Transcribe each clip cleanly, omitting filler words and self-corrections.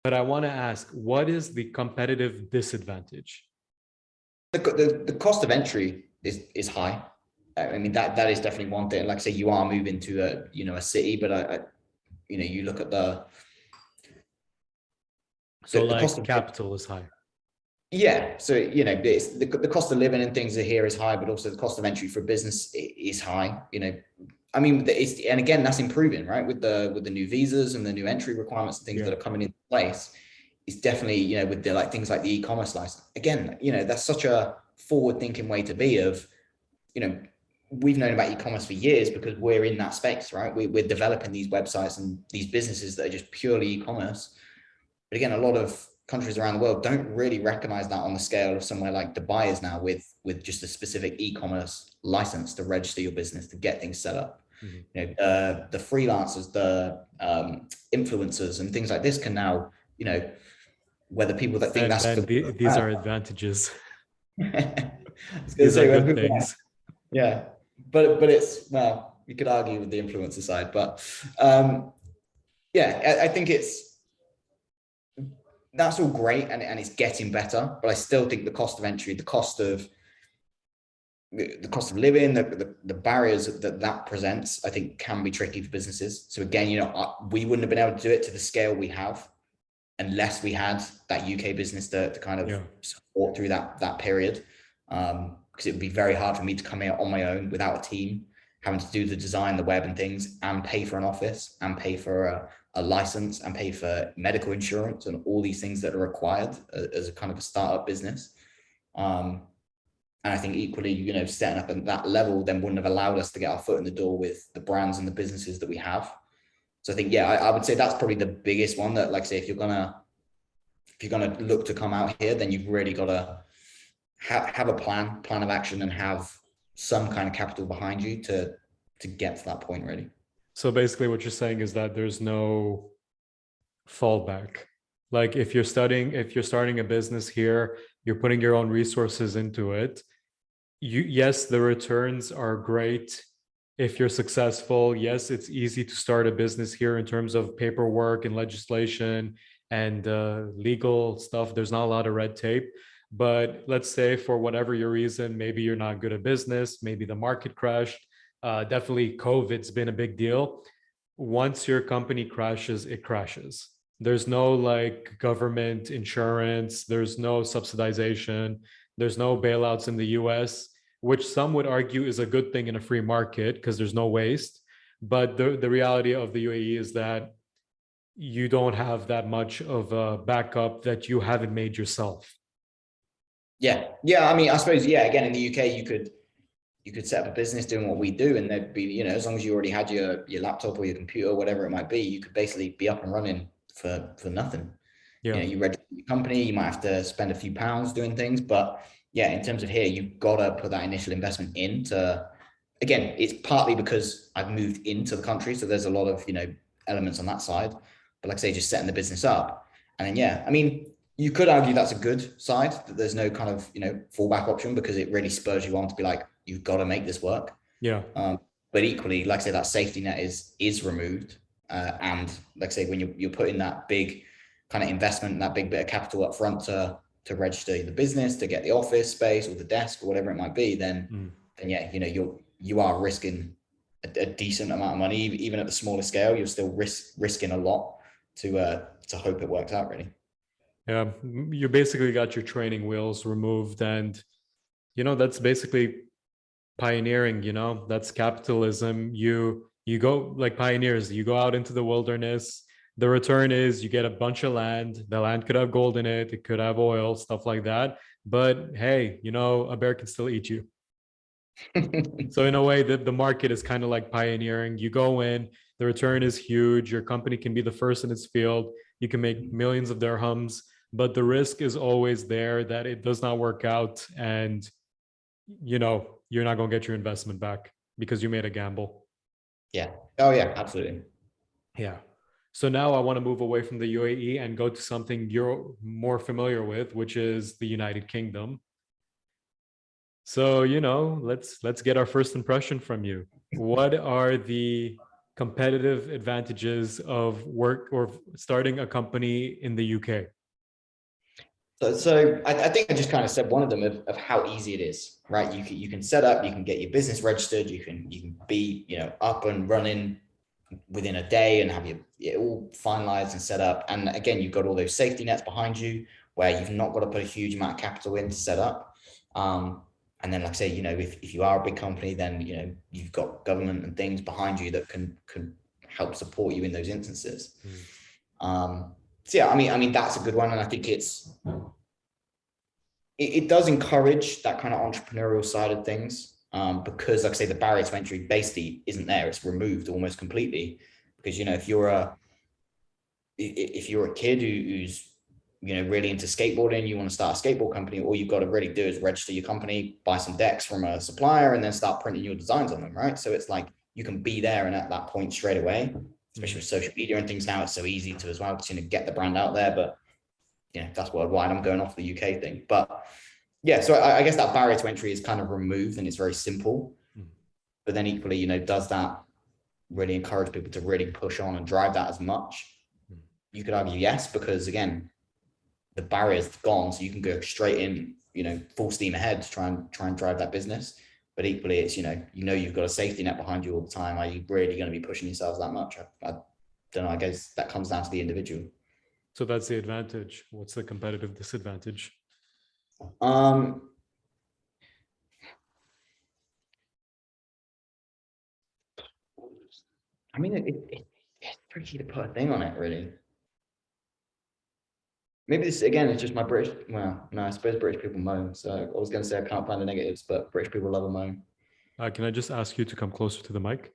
But I want to ask, what is the competitive disadvantage? The cost of entry is high. I mean, that is definitely one thing. Like I say, you are moving to a city, but you look at So the cost like of, capital is high. yeah. So it's the cost of living and things are here is high, but also the cost of entry for business is high. I mean, and again, that's improving, right? With the new visas and the new entry requirements and things Yeah. that are coming into place. It's definitely, with the things like the e-commerce license. Again, that's such a forward-thinking way to be of, you know, we've known about e-commerce for years because we're in that space, right? We're developing these websites and these businesses that are just purely e-commerce. But again, a lot of countries around the world don't really recognize that on the scale of somewhere like Dubai is now with just a specific e-commerce license to register your business, to get things set up. Mhm. The freelancers, the influencers and things like this can now, whether people that think And that's for then these are advantages. I was going to These are say, when good people, things. yeah, but it's, well, you could argue with the influencer side, but yeah, I think that's all great and it's getting better, but I still think the cost of entry, the cost of living, the barriers that presents, I think can be tricky for businesses. So again, we wouldn't have been able to do it to the scale we have unless we had that UK business to kind of Yeah. support through that period. Because it would be very hard for me to come out on my own without a team, having to do the design, the web and things, and pay for an office, and pay for a license, and pay for medical insurance, and all these things that are required as a kind of a startup business. And I think equally, setting up at that level then wouldn't have allowed us to get our foot in the door with the brands and the businesses that we have. So I think, yeah, I would say that's probably the biggest one that, like I say, if you're gonna look to come out here, then you've really got to have a plan of action and have some kind of capital behind you to get to that point, really. So basically what you're saying is that there's no fallback. Like if you're starting a business here, you're putting your own resources into it. Yes, the returns are great if you're successful. Yes, it's easy to start a business here in terms of paperwork and legislation and legal stuff. There's not a lot of red tape. But let's say for whatever your reason, maybe you're not good at business, maybe the market crashed. Definitely, COVID's been a big deal. Once your company crashes, it crashes. There's no like government insurance, there's no subsidization, there's no bailouts in the US, which some would argue is a good thing in a free market because there's no waste. But the reality of the UAE is that you don't have that much of a backup that you haven't made yourself. Yeah. I mean, I suppose, yeah, again, in the UK, you could set up a business doing what we do, and there'd be, as long as you already had your laptop or your computer, whatever it might be, you could basically be up and running for nothing. Yeah. You register your company, you might have to spend a few pounds doing things, but yeah, in terms of here, you've got to put that initial investment into. Again, it's partly because I've moved into the country, so there's a lot of elements on that side. But like I say, just setting the business up, and then yeah, I mean, you could argue that's a good side, that there's no kind of fallback option, because it really spurs you on to be like, you've got to make this work. Yeah. But equally, like I say, that safety net is removed, and like I say, when you're putting that big kind of investment, that big bit of capital up front to register the business, to get the office space or the desk or whatever it might be, then yeah, you are risking a decent amount of money, even at the smaller scale. You're still risking a lot to hope it works out, really. Yeah. You basically got your training wheels removed. And, that's basically pioneering. That's capitalism. You go like pioneers, you go out into the wilderness. The return is you get a bunch of land. The land could have gold in it, it could have oil, stuff like that. But hey, a bear can still eat you. So in a way, the market is kind of like pioneering. You go in, the return is huge, your company can be the first in its field, you can make millions of dirhams, but the risk is always there that it does not work out, and you're not going to get your investment back because you made a gamble. Yeah. Oh yeah, absolutely. Yeah. So now I want to move away from the UAE and go to something you're more familiar with, which is the United Kingdom. So, let's get our first impression from you. What are the competitive advantages of work or starting a company in the UK? So I think I just kind of said one of them of how easy it is, right? You can set up, you can get your business registered, you can be up and running within a day and have it all finalized and set up. And again, you've got all those safety nets behind you where you've not got to put a huge amount of capital in to set up. And then, like I say, if you are a big company, then you've got government and things behind you that can help support you in those instances. So yeah, I mean that's a good one, and I think it does encourage that kind of entrepreneurial side of things, because, like I say, the barrier to entry basically isn't there; it's removed almost completely. Because if you're a kid who's really into skateboarding, you want to start a skateboard company, all you've got to really do is register your company, buy some decks from a supplier, and then start printing your designs on them, right? So it's like you can be there and at that point straight away, especially with social media and things now. It's so easy to as well to get the brand out there. But that's worldwide. I'm going off the UK thing, but yeah. So I guess that barrier to entry is kind of removed, and it's very simple. But then equally, does that really encourage people to really push on and drive that as much? You could argue yes, because again, the barrier's gone, so you can go straight in, full steam ahead to try and drive that business. But equally, it's you've got a safety net behind you all the time. Are you really going to be pushing yourselves that much? I don't know. I guess that comes down to the individual. So that's the advantage. What's the competitive disadvantage? I mean, it's tricky to put a thing on it, really. Maybe this, again, it's just my British. Well, no, I suppose British people moan. So I was going to say I can't find the negatives, but British people love a moan. Can I just ask you to come closer to the mic?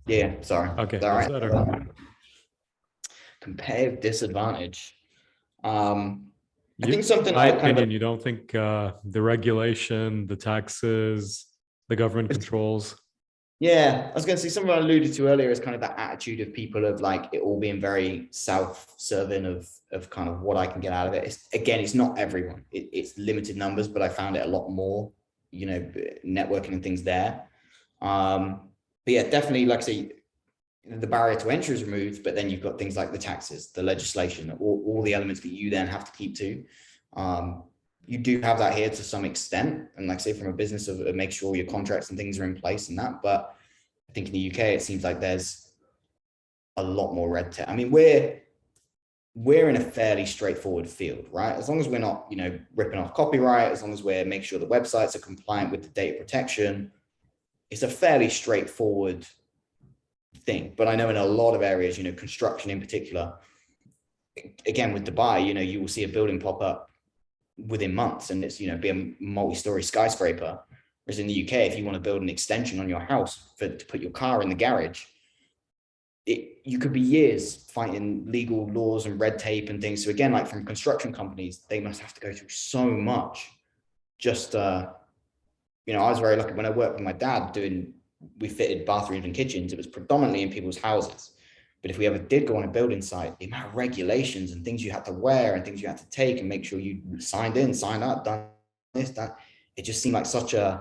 Yeah, sorry. Okay, All that's right. better. Competitive disadvantage. I think You, something my like kind of opinion, you don't think the regulation, the taxes, the government controls? yeah, I was going to say something I alluded to earlier is kind of that attitude of people of like it all being very self-serving of kind of what I can get out of it. It's not everyone. It's limited numbers, but I found it a lot more, networking and things there. But yeah, definitely, like I say, the barrier to entry is removed, but then you've got things like the taxes, the legislation, all the elements that you then have to keep to. You do have that here to some extent, and like I say, from a business of make sure your contracts and things are in place and that. But I think in the UK, it seems like there's a lot more red tape. I mean, we're in a fairly straightforward field, right? As long as we're not, ripping off copyright, as long as we're making sure the websites are compliant with the data protection, it's a fairly straightforward thing. But I know in a lot of areas, construction in particular, again with Dubai, you will see a building pop up within months, and it's be a multi-story skyscraper. Whereas in the UK, if you want to build an extension on your house to put your car in the garage, you could be years fighting legal laws and red tape and things. So again, like from construction companies, they must have to go through so much. Just I was very lucky when I worked with my dad we fitted bathrooms and kitchens. It was predominantly in people's houses. But if we ever did go on a building site, the amount of regulations and things you had to wear and things you had to take and make sure you signed in, signed up, done this, that, it just seemed like such an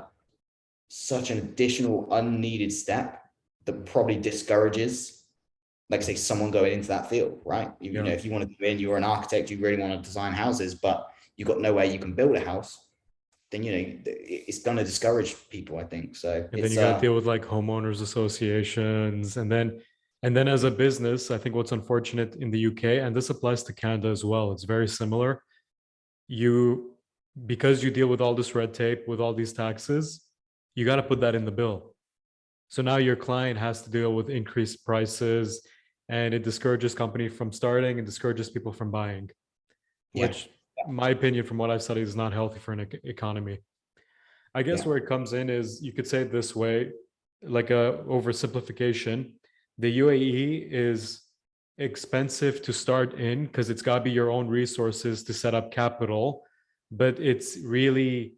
additional unneeded step that probably discourages, like say, someone going into that field, right? If you want to go in, you're an architect, you really want to design houses, but you've got nowhere you can build a house, then it's going to discourage people, I think. So And then you got to deal with like homeowners associations, and then as a business, I think what's unfortunate in the UK, and this applies to Canada as well, it's very similar. Because you deal with all this red tape, with all these taxes, you got to put that in the bill. So now your client has to deal with increased prices, and it discourages company from starting and discourages people from buying, which, my opinion, from what I've studied, is not healthy for an economy. I guess where it comes in is, you could say it this way, like a oversimplification. The UAE is expensive to start in because it's got to be your own resources to set up capital, but it's really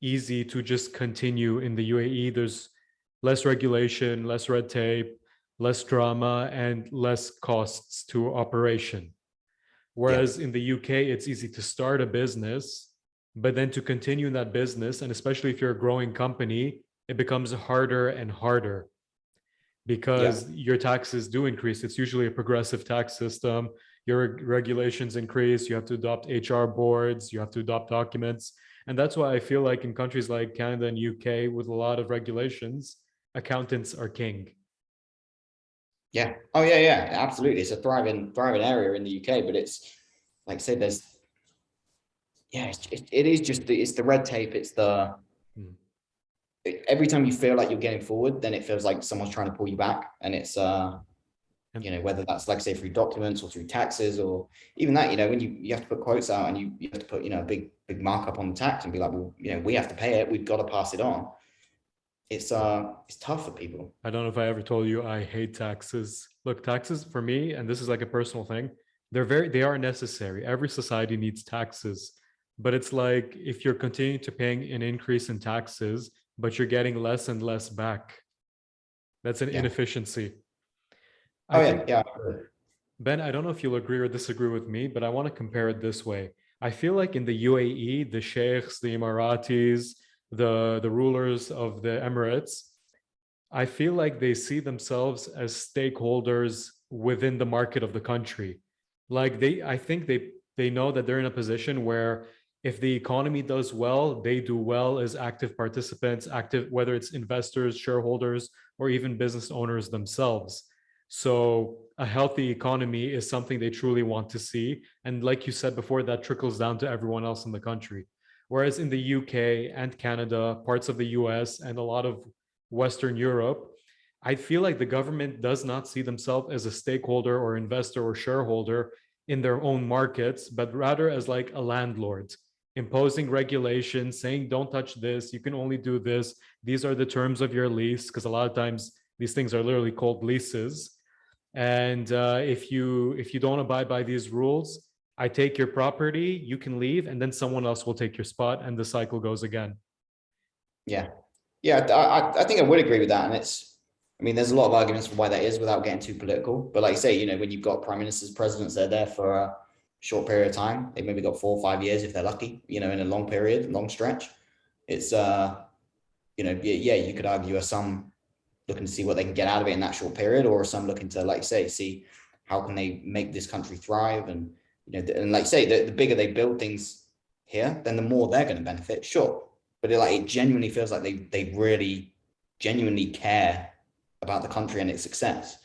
easy to just continue in the UAE. There's less regulation, less red tape, less drama, and less costs to operation. Whereas in the UK, it's easy to start a business, but then to continue in that business, and especially if you're a growing company, it becomes harder and harder. Yeah. because your taxes do increase. It's usually a progressive tax system. Your regulations increase. You have to adopt HR boards. You have to adopt documents. And that's why I feel like in countries like Canada and UK with a lot of regulations, accountants are king. Yeah. Oh yeah, yeah, absolutely. It's a thriving area in the UK, but it's like I said, there's yeah, it is just it's the red tape. It's the Hmm. every time you feel like you're getting forward, then it feels like someone's trying to pull you back, and it's And whether that's like say through documents or through taxes or even that, when you have to put quotes out and you have to put a big markup on the tax and be like, well, we have to pay it, we've got to pass it on. It's tough for people. I don't know if I ever told you I hate taxes. Look, taxes for me, and this is like a personal thing, they are necessary. Every society needs taxes. But it's like if you're continuing to paying an increase in taxes, but you're getting less and less back, that's an Yeah. inefficiency. I Oh think, yeah, yeah. Ben, I don't know if you'll agree or disagree with me, but I want to compare it this way. I feel like in the UAE, the sheikhs, the Emiratis, the rulers of the Emirates, I feel like they see themselves as stakeholders within the market of the country. Like I think they know that they're in a position where if the economy does well, they do well as active participants, active whether it's investors, shareholders, or even business owners themselves. So a healthy economy is something they truly want to see, and like you said before, that trickles down to everyone else in the country. Whereas in the UK and Canada, parts of the US, and a lot of Western Europe, I feel like the government does not see themselves as a stakeholder or investor or shareholder in their own markets, but rather as like a landlord, imposing regulations, saying, don't touch this, you can only do this, these are the terms of your lease, because a lot of times these things are literally called leases. And if you don't abide by these rules, I take your property, you can leave, and then someone else will take your spot, and the cycle goes again. Yeah. Yeah, I think I would agree with that. And I mean, there's a lot of arguments for why that is without getting too political. But like you say, when you've got prime ministers, presidents, they're there for a short period of time. They've maybe got 4 or 5 years if they're lucky, in a long period, long stretch. It's, yeah, you could argue are some looking to see what they can get out of it in that short period, or some looking to, like you say, see how can they make this country thrive. And, and like you say, the bigger they build things here, then the more they're going to benefit, sure. But it genuinely feels like they really genuinely care about the country and its success.